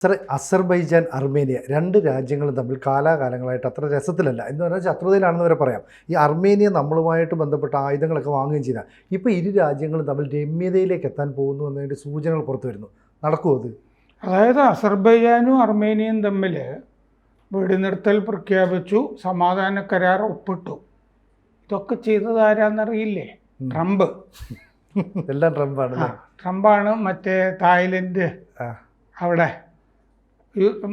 സാറേ, Azerbaijan, Armenia രണ്ട് രാജ്യങ്ങളും തമ്മിൽ കാലാകാലങ്ങളായിട്ട് അത്ര രസത്തിലല്ല എന്ന് പറഞ്ഞാൽ ശത്രുതയിലാണെന്ന് വരെ പറയാം. ഈ അർമേനിയ നമ്മളുമായിട്ട് ബന്ധപ്പെട്ട ആയുധങ്ങളൊക്കെ വാങ്ങുകയും ചെയ്താൽ ഇപ്പോൾ ഇരു രാജ്യങ്ങളും തമ്മിൽ രമ്യതയിലേക്ക് എത്താൻ പോകുന്നു എന്നതിൻ്റെ സൂചനകൾ പുറത്തു വരുന്നു. നടക്കുമോ അത്? അതായത് അസർബൈജാനും അർമേനിയയും തമ്മിൽ വെടിനിർത്തൽ പ്രഖ്യാപിച്ചു, സമാധാന കരാർ ഒപ്പിട്ടു. ഇതൊക്കെ ചെയ്തത് ആരാന്നറിയില്ലേ? ട്രംപ്. എല്ലാം ട്രംപാണ്. ട്രംപാണ്. മറ്റേ തായ്ലൻഡ് അവിടെ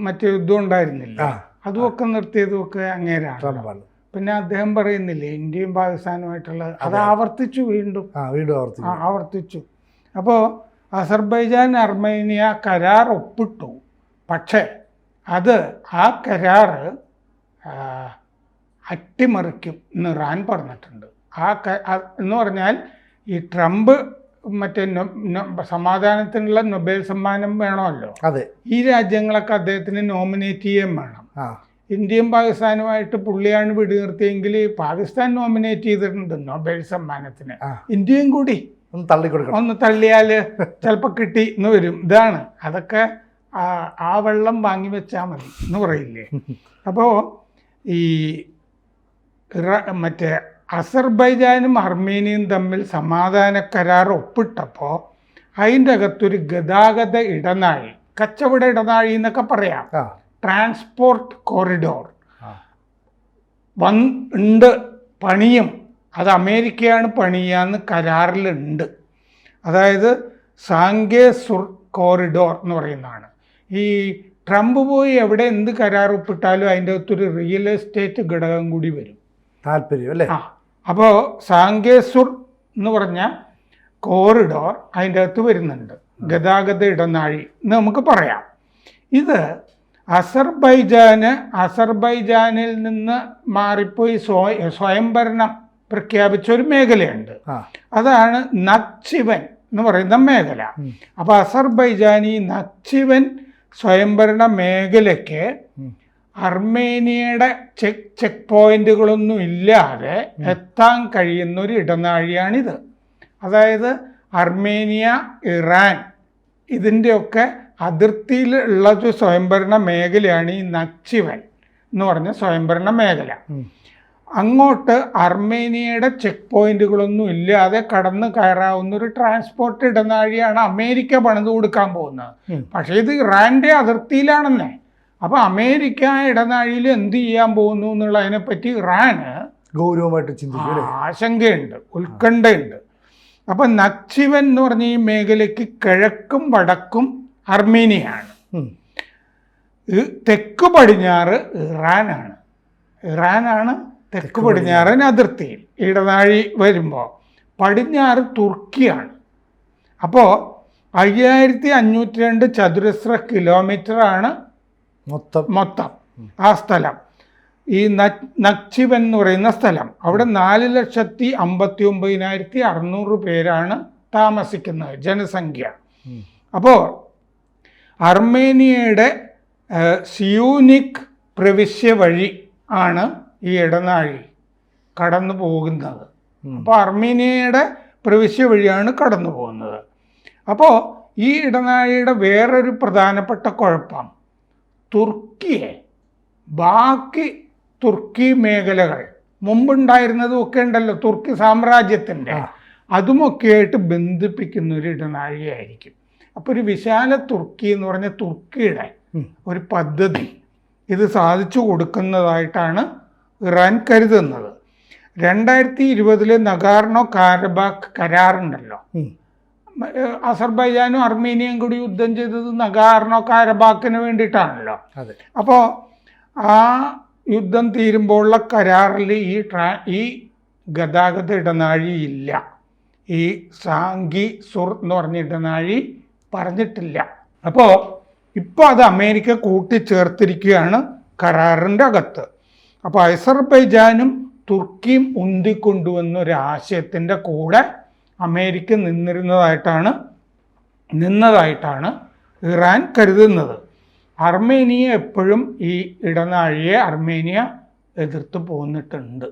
മറ്റേ യുദ്ധം ഉണ്ടായിരുന്നില്ല, അതുമൊക്കെ നിർത്തിയതുമൊക്കെ അങ്ങേരാണ്. പിന്നെ അദ്ദേഹം പറയുന്നില്ലേ ഇന്ത്യയും പാകിസ്ഥാനുമായിട്ടുള്ള, അത് ആവർത്തിച്ചു, വീണ്ടും ആവർത്തിച്ചു. അപ്പോൾ അസർബൈജാൻ അർമേനിയ കരാർ ഒപ്പിട്ടു. പക്ഷേ അത് ആ കരാർ അട്ടിമറിക്കും എന്ന് ഇറാൻ പറഞ്ഞിട്ടുണ്ട്. എന്ന് പറഞ്ഞാൽ ഈ ട്രംപ് മറ്റേ സമാധാനത്തിനുള്ള നൊബേൽ സമ്മാനം വേണമല്ലോ. അതെ, ഈ രാജ്യങ്ങളൊക്കെ അദ്ദേഹത്തിന് നോമിനേറ്റ് ചെയ്യാൻ വേണം. ഇന്ത്യയും പാകിസ്ഥാനുമായിട്ട് പുള്ളിയാണ് വെടിനിർത്തിയെങ്കിൽ പാകിസ്ഥാൻ നോമിനേറ്റ് ചെയ്തിട്ടുണ്ട് നൊബേൽ സമ്മാനത്തിന്. ഇന്ത്യയും കൂടി ഒന്ന് തള്ളിയാൽ ചിലപ്പോൾ കിട്ടി എന്ന് വരും. ഇതാണ്, അതൊക്കെ ആ വെള്ളം വാങ്ങി വെച്ചാൽ മതി എന്ന് പറയില്ലേ. അപ്പോൾ ഈ മറ്റേ അസർബൈജാനും അർമേനിയയും തമ്മിൽ സമാധാന കരാർ ഒപ്പിട്ടപ്പോൾ അതിൻ്റെ അകത്തൊരു ഗതാഗത ഇടനാഴി, കച്ചവട ഇടനാഴി എന്നൊക്കെ പറയാം, ട്രാൻസ്പോർട്ട് കോറിഡോർ ഉണ്ട്, പണിയും. അത് അമേരിക്കയാണ് പണിയാന്ന് കരാറിലുണ്ട്. അതായത് സാങ്കേ സുർ കോറിഡോർ എന്ന് പറയുന്നതാണ്. ഈ ട്രംപ് പോയി എവിടെ എന്ത് കരാർ ഒപ്പിട്ടാലും അതിൻ്റെ അകത്തൊരു റിയൽ എസ്റ്റേറ്റ് ഘടകം കൂടി വരും. താല്പര്യം അല്ലേ? അപ്പോൾ സാങ്കേസുർ എന്ന് പറഞ്ഞ കോറിഡോർ അതിൻ്റെ അകത്ത് വരുന്നുണ്ട്, ഗതാഗത ഇടനാഴി എന്ന് നമുക്ക് പറയാം. ഇത് അസർബൈജാനിൽ നിന്ന് മാറിപ്പോയി സ്വയംഭരണം പ്രഖ്യാപിച്ച ഒരു മേഖലയുണ്ട്. അതാണ് നഖ്ചിവൻ എന്ന് പറയുന്ന മേഖല. അപ്പോൾ അസർബൈജാനി നഖ്ചിവൻ സ്വയംഭരണ മേഖലയ്ക്ക് അർമേനിയയുടെ ചെക്ക് പോയിന്റുകളൊന്നും ഇല്ലാതെ എത്താൻ കഴിയുന്ന ഒരു ഇടനാഴിയാണിത്. അതായത് അർമേനിയ, ഇറാൻ ഇതിൻ്റെയൊക്കെ അതിർത്തിയിലുള്ളൊരു സ്വയംഭരണ മേഖലയാണ് ഈ നഖ്ചിവൻ എന്ന് പറഞ്ഞ സ്വയംഭരണ മേഖല. അങ്ങോട്ട് അർമേനിയയുടെ ചെക്ക് പോയിന്റുകളൊന്നും ഇല്ലാതെ കടന്നു കയറാവുന്ന ഒരു ട്രാൻസ്പോർട്ട് ഇടനാഴിയാണ് അമേരിക്ക പണിത് കൊടുക്കാൻ പോകുന്നത്. പക്ഷേ ഇത് ഇറാൻ്റെ അതിർത്തിയിലാണെന്നേ. അപ്പോൾ അമേരിക്ക ഇടനാഴിയിൽ എന്ത് ചെയ്യാൻ പോകുന്നു എന്നുള്ളതിനെപ്പറ്റി ഇറാന് ഗൗരവമായിട്ട് ചിന്തിക്കും, ആശങ്കയുണ്ട്, ഉത്കണ്ഠയുണ്ട്. അപ്പം നഖ്ചിവൻ എന്ന് പറഞ്ഞ ഈ മേഖലയ്ക്ക് കിഴക്കും വടക്കും അർമേനിയയാണ്, തെക്ക് പടിഞ്ഞാറ് ഇറാനാണ് തെക്ക് പടിഞ്ഞാറൻ അതിർത്തിയിൽ അതിർത്തിയിൽ വരുമ്പോൾ പടിഞ്ഞാറ് തുർക്കിയാണ്. അപ്പോൾ 5502 ചതുരശ്ര കിലോമീറ്ററാണ് മൊത്തം ആ സ്ഥലം. ഈ നഖ്ചിവൻ എന്ന് പറയുന്ന സ്ഥലം, അവിടെ 4,59,600 പേരാണ് താമസിക്കുന്നത്, ജനസംഖ്യ. അപ്പോൾ അർമേനിയയുടെ സിയൂനിക് പ്രവിശ്യ വഴി ആണ് ഈ ഇടനാഴി കടന്നു പോകുന്നത്. അപ്പോൾ അർമേനിയയുടെ പ്രവിശ്യ വഴിയാണ് കടന്നു പോകുന്നത്. അപ്പോൾ ഈ ഇടനാഴിയുടെ വേറൊരു പ്രധാനപ്പെട്ട കുഴപ്പം, തുർക്കിയെ ബാക്കി തുർക്കി മേഖലകൾ മുമ്പുണ്ടായിരുന്നതും ഒക്കെ ഉണ്ടല്ലോ, തുർക്കി സാമ്രാജ്യത്തിൻ്റെ, അതുമൊക്കെയായിട്ട് ബന്ധിപ്പിക്കുന്ന ഒരു ഇടനാഴിയായിരിക്കും. അപ്പോൾ ഒരു വിശാല തുർക്കി എന്ന് പറഞ്ഞ തുർക്കിയുടെ ഒരു പദ്ധതി ഇത് സാധിച്ചു കൊടുക്കുന്നതായിട്ടാണ് ഇറാൻ കരുതുന്നത്. 2020 നഗോർണോ കാരബാഖ് കരാറുണ്ടല്ലോ, അസർബൈജാനും അർമേനിയയും കൂടി യുദ്ധം ചെയ്തത് നഗോർണോ കാരബാഖിന് വേണ്ടിയിട്ടാണല്ലോ. അപ്പോൾ ആ യുദ്ധം തീരുമ്പോഴുള്ള കരാറിൽ ഈ ഗതാഗത ഇടനാഴി ഇല്ല, ഈ സാങ്കി സുർ എന്ന് പറഞ്ഞ ഇടനാഴി പറഞ്ഞിട്ടില്ല. അപ്പോൾ ഇപ്പോൾ അത് അമേരിക്ക കൂട്ടിച്ചേർത്തിരിക്കുകയാണ് കരാറിൻ്റെ അകത്ത്. അപ്പോൾ അസർബൈജാനും തുർക്കിയും ഉന്തിക്കൊണ്ടുവന്ന ഒരു ആശയത്തിൻ്റെ കൂടെ അമേരിക്ക നിന്നതായിട്ടാണ് ഇറാൻ കരുതുന്നത്. അർമേനിയ എപ്പോഴും ഈ ഇടനാഴിയെ അർമേനിയ എതിർത്ത് പോന്നിട്ടുണ്ട്.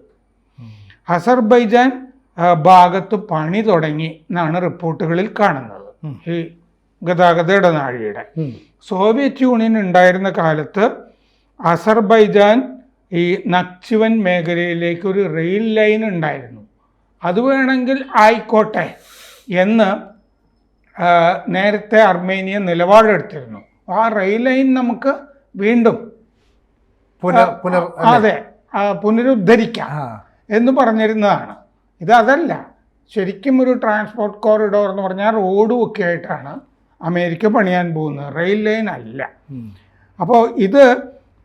അസർബൈജാൻ ഭാഗത്ത് പണി തുടങ്ങി എന്നാണ് റിപ്പോർട്ടുകളിൽ കാണുന്നത്. ഈ ഗതാഗത ഇടനാഴിയുടെ. സോവിയറ്റ് യൂണിയൻ ഉണ്ടായിരുന്ന കാലത്ത് അസർബൈജാൻ ഈ നക്ചിവൻ മേഖലയിലേക്ക് ഒരു റെയിൽ ലൈൻ ഉണ്ടായിരുന്നു. അത് വേണമെങ്കിൽ ആയിക്കോട്ടെ എന്ന് നേരത്തെ അർമേനിയ നിലപാടെടുത്തിരുന്നു. ആ റെയിൽ ലൈൻ നമുക്ക് വീണ്ടും പുനരുദ്ധരിക്കാം എന്ന് പറഞ്ഞിരുന്നതാണ്. അതല്ല, ശരിക്കും ഒരു ട്രാൻസ്പോർട്ട് കോറിഡോർ എന്ന് പറഞ്ഞാൽ റോഡും ഒക്കെ ആയിട്ടാണ് അമേരിക്ക പണിയാൻ പോകുന്നത്, റെയിൽ ലൈൻ അല്ല. അപ്പോൾ ഇത്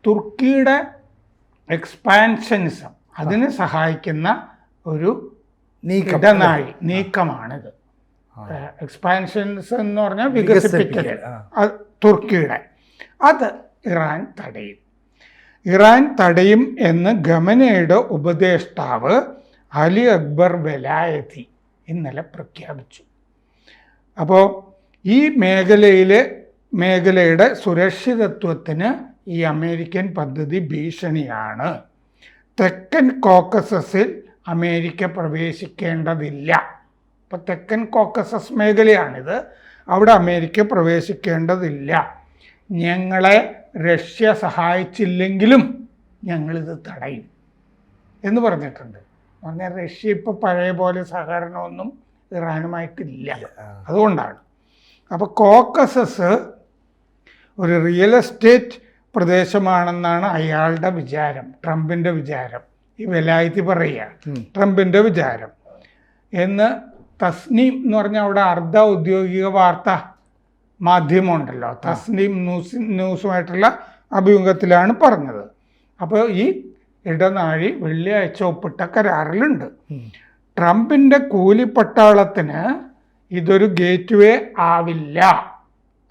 തുർക്കിയുടെ എക്സ്പാൻഷനിസം അതിനെ സഹായിക്കുന്ന ഒരു നീക്കമാണിത്. എക്സ്പാൻഷൻസ് എന്ന് പറഞ്ഞാൽ വികസിപ്പിക്കൽ തുർക്കിയുടെ. അത് ഇറാൻ തടയും എന്ന് ഗമനയുടെ ഉപദേഷ്ടാവ് അലി അക്ബർ വെലായത്തി ഇന്നലെ പ്രഖ്യാപിച്ചു. അപ്പോൾ ഈ മേഖലയുടെ സുരക്ഷിതത്വത്തിന് ഈ അമേരിക്കൻ പദ്ധതി ഭീഷണിയാണ്. തെക്കൻ കോക്കസസിൽ അമേരിക്ക പ്രവേശിക്കേണ്ടതില്ല. അപ്പോൾ തെക്കൻ കോക്കസസ് മേഖലയാണിത്. അവിടെ അമേരിക്ക പ്രവേശിക്കേണ്ടതില്ല. ഞങ്ങളെ റഷ്യ സഹായിച്ചില്ലെങ്കിലും ഞങ്ങളിത് തടയും എന്ന് പറഞ്ഞിട്ടുണ്ട്. പറഞ്ഞാൽ റഷ്യ ഇപ്പോൾ പഴയ പോലെ സഹകരണമൊന്നും ഇറാനുമായിട്ടില്ല. അതുകൊണ്ടാണ്. അപ്പോൾ കോക്കസസ് ഒരു റിയൽ എസ്റ്റേറ്റ് പ്രദേശമാണെന്നാണ് അയാളുടെ വിചാരം, ട്രംപിൻ്റെ വിചാരം. ഈ വെലായത്തി പറയുക ട്രംപിൻ്റെ വിചാരം എന്ന്. തസ്നീം എന്ന് പറഞ്ഞാൽ അവിടെ അർദ്ധ ഔദ്യോഗിക വാർത്താ മാധ്യമമുണ്ടല്ലോ, തസ്നീം ന്യൂസുമായിട്ടുള്ള അഭിമുഖത്തിലാണ് പറഞ്ഞത്. അപ്പോൾ ഈ ഇടനാഴി വെള്ളിയാഴ്ച ഒപ്പിട്ട കരാറിലുണ്ട്. ട്രംപിൻ്റെ കൂലിപ്പട്ടാളത്തിന് ഇതൊരു ഗേറ്റ് വേ ആവില്ല.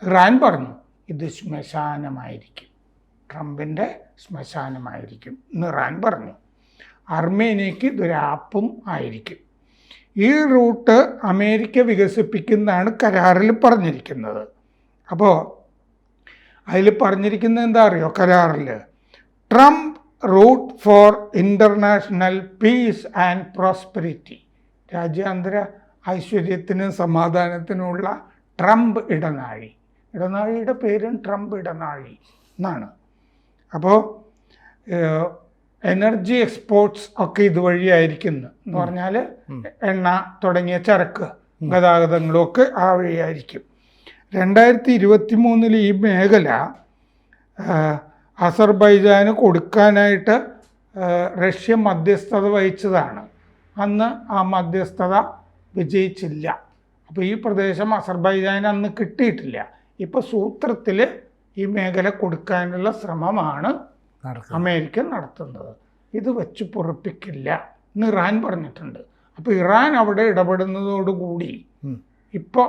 ഇറാൻ പറഞ്ഞു ഇത് ശ്മശാനമായിരിക്കും, ട്രംപിൻ്റെ ശ്മശാനമായിരിക്കും എന്ന് ഇറാൻ പറഞ്ഞു. അർമേനിയക്ക് ഇതൊരു ആപ്പും ആയിരിക്കും. ഈ റൂട്ട് അമേരിക്ക വികസിപ്പിക്കുന്നതാണ് കരാറിൽ പറഞ്ഞിരിക്കുന്നത്. അപ്പോൾ അതിൽ പറഞ്ഞിരിക്കുന്നത് എന്താ അറിയോ കരാറിൽ? Trump route for international peace and prosperity. രാജ്യാന്തര ഐശ്വര്യത്തിനും സമാധാനത്തിനുമുള്ള ട്രംപ് ഇടനാഴി. ഇടനാഴിയുടെ പേരും ട്രംപ് ഇടനാഴി എന്നാണ്. അപ്പോൾ എനർജി എക്സ്പോർട്സ് ഒക്കെ ഇതുവഴിയായിരിക്കുന്നു എന്ന് പറഞ്ഞാൽ എണ്ണ തുടങ്ങിയ ചരക്ക് ഗതാഗതങ്ങളും ഒക്കെ ആ വഴിയായിരിക്കും. 2023 ഈ മേഖല അസർബൈജാന് കൊടുക്കാനായിട്ട് റഷ്യ മധ്യസ്ഥത വഹിച്ചതാണ്. അന്ന് ആ മധ്യസ്ഥത വിജയിച്ചില്ല. അപ്പോൾ ഈ പ്രദേശം അസർബൈജാന് അന്ന് കിട്ടിയിട്ടില്ല. ഇപ്പോൾ സൂത്രത്തിൽ ഈ മേഖല കൊടുക്കാനുള്ള ശ്രമമാണ് അമേരിക്ക നടത്തുന്നത്. ഇത് വെച്ച് പൊറുപ്പിക്കില്ല എന്ന് ഇറാൻ പറഞ്ഞിട്ടുണ്ട്. അപ്പോൾ ഇറാൻ അവിടെ ഇടപെടുന്നതോടുകൂടി ഇപ്പോൾ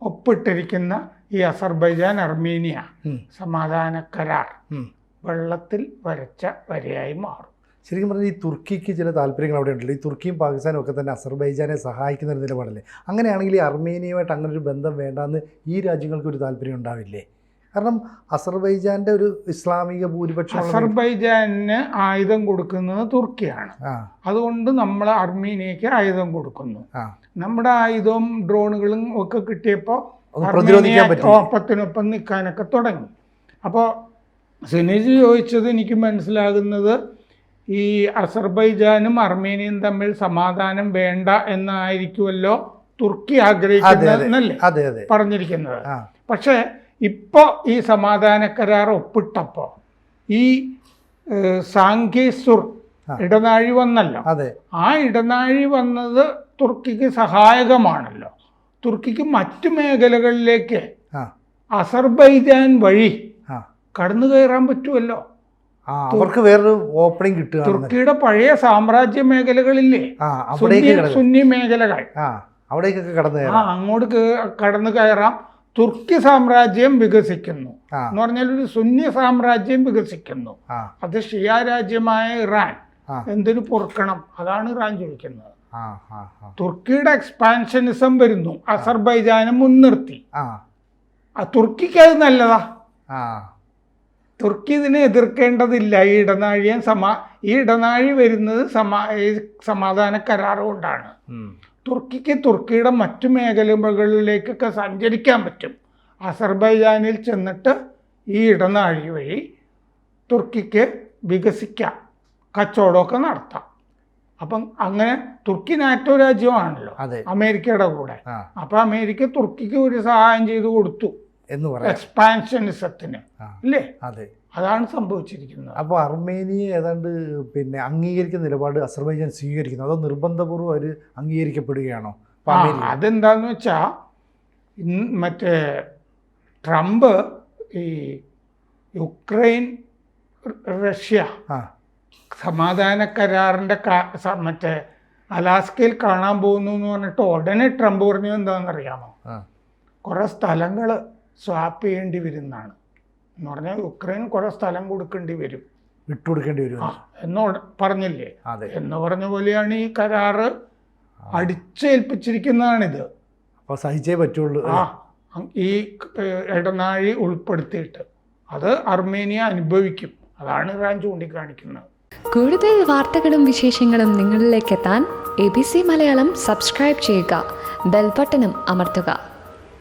ഒപ്പിട്ടിരിക്കുന്ന ഈ അസർബൈജാൻ അർമേനിയ സമാധാന കരാർ വെള്ളത്തിൽ വരച്ച വരയായി മാറും. ശരിക്കും പറഞ്ഞാൽ ഈ തുർക്കിക്ക് ചില താല്പര്യങ്ങൾ അവിടെ ഉണ്ടല്ലോ. ഈ തുർക്കിയും പാകിസ്ഥാനും ഒക്കെ തന്നെ അസർബൈജാനെ സഹായിക്കുന്ന ഒരു നിലപാടല്ലേ? അങ്ങനെയാണെങ്കിൽ ഈ അർമേനിയയുമായിട്ട് അങ്ങനെ ഒരു ബന്ധം വേണ്ടാന്ന് ഈ രാജ്യങ്ങൾക്ക് ഒരു താല്പര്യം ഉണ്ടാവില്ലേ? കാരണം അസർബൈജാന്റെ ഒരു ഇസ്ലാമിക ഭൂരിപക്ഷം, അസർബൈജാന് ആയുധം കൊടുക്കുന്നത് തുർക്കിയാണ്. അതുകൊണ്ട് നമ്മൾ അർമേനിയക്ക് ആയുധം കൊടുക്കുന്നു. നമ്മുടെ ആയുധവും ഡ്രോണുകളും ഒക്കെ കിട്ടിയപ്പോൾ ഒപ്പത്തിനൊപ്പം നിൽക്കാനൊക്കെ തുടങ്ങി. അപ്പോൾ സിനിജ് ചോദിച്ചത് എനിക്ക് മനസ്സിലാകുന്നത് ഈ അസർബൈജാനും അർമേനിയയും തമ്മിൽ സമാധാനം വേണ്ട എന്നായിരിക്കുമല്ലോ തുർക്കി ആഗ്രഹിക്കുന്നതെന്നല്ലേ പറഞ്ഞിരിക്കുന്നത്. പക്ഷേ ഇപ്പോൾ ഈ സമാധാന കരാർ ഒപ്പിട്ടപ്പോൾ ഈ സാങ്കേസുർ ഇടനാഴി വന്നല്ലോ. ആ ഇടനാഴി വന്നത് തുർക്കിക്ക് സഹായകമാണല്ലോ. തുർക്കിക്ക് മറ്റു മേഖലകളിലേക്ക് അസർബൈജാൻ വഴി കടന്നു കയറാൻ പറ്റുമല്ലോ. അവർക്ക് വേറൊരു ഓപ്പണിംഗ് കിട്ടുക. തുർക്കിയുടെ പഴയ സാമ്രാജ്യ മേഖലകളില്ലേ, സുന്നി മേഖലകൾ, അവിടേക്കൊക്കെ അങ്ങോട്ട് കടന്നു കയറാം. തുർക്കി സാമ്രാജ്യം വികസിക്കുന്നു എന്ന് പറഞ്ഞാൽ ഒരു സുന്നി സാമ്രാജ്യം വികസിക്കുന്നു. അത് ഷിയ രാജ്യമായ ഇറാൻ എന്തിനു പൊറുക്കണം? അതാണ് ഇറാൻ ചോദിക്കുന്നത്. തുർക്കിയുടെ എക്സ്പാൻഷനിസം വരുന്നു അസർബൈജാനെ മുൻനിർത്തി. തുർക്കിക്ക് അത് നല്ലതാ. തുർക്കി ഇതിനെ എതിർക്കേണ്ടതില്ല. ഈ ഇടനാഴി വരുന്നത് സമാധാന കരാർ കൊണ്ടാണ്. തുർക്കിക്ക് തുർക്കിയുടെ മറ്റു മേഖലകളിലേക്കൊക്കെ സഞ്ചരിക്കാൻ പറ്റും. അസർബൈജാനിൽ ചെന്നിട്ട് ഈ ഇടനാഴി വഴി തുർക്കിക്ക് വികസിക്കാം, കച്ചവടമൊക്കെ നടത്താം. അപ്പം അങ്ങനെ തുർക്കി നാറ്റോ രാജ്യമാണല്ലോ അമേരിക്കയുടെ കൂടെ. അപ്പം അമേരിക്ക തുർക്കിക്ക് ഒരു സഹായം ചെയ്തു കൊടുത്തു എന്ന് പറയാം, എക്സ്പാൻഷനിസത്തിന്, അല്ലേ? അതെ, അതാണ് സംഭവിച്ചിരിക്കുന്നത്. അപ്പോൾ അർമേനിയ ഏതാണ്ട് പിന്നെ അംഗീകരിക്കുന്ന നിലപാട് അസർബൈജാൻ സ്വീകരിക്കുന്നു, അതോ നിർബന്ധപൂർവ്വം അവർ അംഗീകരിക്കപ്പെടുകയാണോ? അതെന്താന്ന് വെച്ചാൽ മറ്റേ ട്രംപ് ഈ യുക്രൈൻ റഷ്യ സമാധാന കരാറിൻ്റെ മറ്റേ അലാസ്കയിൽ കാണാൻ പോകുന്നു എന്ന് പറഞ്ഞിട്ട് ഉടനെ ട്രംപ് പറഞ്ഞത് എന്താണെന്നറിയാമോ? കുറേ സ്ഥലങ്ങൾ സ്വാപ്പ് ചെയ്യേണ്ടി വരുന്നതാണ്. എന്ന് പറഞ്ഞാൽ യുക്രൈൻ കുറേ സ്ഥലം കൊടുക്കേണ്ടി വരും, വിട്ടുകൊടുക്കേണ്ടി വരും എന്ന് പറഞ്ഞില്ലേ? എന്ന് പറഞ്ഞ പോലെയാണ് ഈ കരാറ് അടിച്ചേൽപ്പിച്ചിരിക്കുന്നതാണിത്. അപ്പോൾ സഹിച്ചേ പറ്റുള്ളൂ. ഈ ഇടനാഴി ഉൾപ്പെടുത്തിയിട്ട് അത് അർമേനിയ അനുഭവിക്കും. അതാണ് ഇറാൻ ചൂണ്ടിക്കാണിക്കുന്നത്. കൂടുതൽ വാർത്തകളും വിശേഷങ്ങളും നിങ്ങളിലേക്ക് എത്താൻ ABC മലയാളം സബ്സ്ക്രൈബ് ചെയ്യുക, ബെൽബട്ടനും അമർത്തുക.